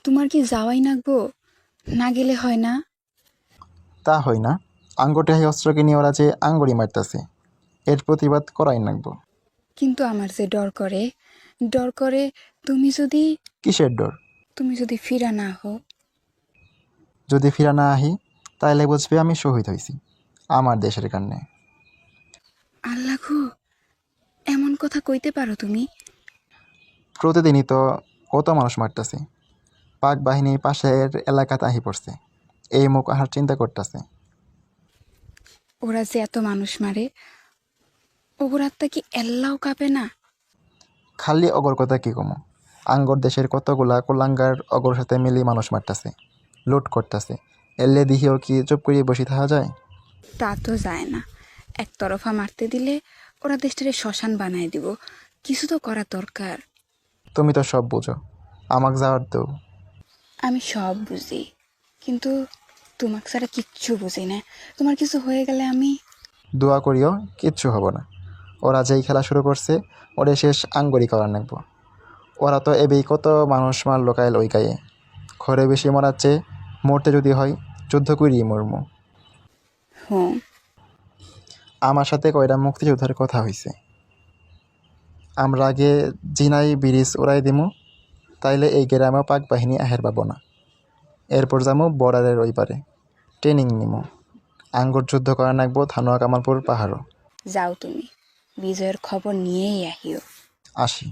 তোমার কি যাওয়াই নাগবো? না গেলে হয় না? তা হয় না। আঙ্গটাহি অস্ত্রকে নিয়ে ওরা যে আঙ্গুরি মারতাছে, এর প্রতিবাদ করাই নাগবো। কিন্তু আমার যে ডর করে তুমি যদি কিসের ডর? তুমি যদি ফিরা না হো। যদি ফিরা না আহি তাইলে বুঝবে আমি শহীদ হয়েছি আমার দেশের কারণে। আল্লাহ গো, এমন কথা কইতে পারো তুমি? প্রতিদিনই তো কত মানুষ মারতেছে। পাক বাহিনী পাশের এলাকাতে আহি পড়ছে, এই মুখ আহার চিন্তা করতেছে। ওরা যে এত মানুষ মারে, ওগর আত্মা কি এল্লাও কাঁপে না? খালি অগর কথা কি কমো, আঙ্গর দেশের কতগুলা কুলাঙ্গার অগর সাথে মিলি মানুষ মারতেছে, লুট করতেছে। এলে দিহিও কি চুপ করিয়ে বসে থাকা যায়? তা তো যায় না। একতরফা মারতে দিলে ওরা দেশটারে শ্মশান বানায় দিব। কিছু তো করা দরকার। তুমি তো সব বুঝো, আমাকে যাওয়ার দেও। আমি সব বুঝি, কিন্তু তোমাকে ছাড়া কিচ্ছু বুঝি না। তোমার কিছু হয়ে গেলে আমি দোয়া করিও, কিচ্ছু হব না। ওরা যেই খেলা শুরু করছে ওরে শেষ আঙ্গুরি করার নাগবো। ওরা তো এবেই কত মানুষ মারলো কাইল ওই গায়ে। ঘরে বেশি মরাচ্ছে, মরতে যদি হয় যুদ্ধ করিয়ে মরমু। হুঁ। আমার সাথে কয়টা মুক্তিযোদ্ধার কথা হয়েছে, আমরা আগে জিনাই ব্রিজ উড়াই দিমু, তাইলে এই গ্রামেও পাক বাহিনী আহের পাবো না। এরপর যামু বর্ডারের ওই পারে, ট্রেনিং নিমু। আঙ্গুর যুদ্ধ করা নাগবো ধানুয়া কামালপুর পাহাড়ও। যাও তুমি, বিজয়ের খবর নিয়েই আহিও। আসি।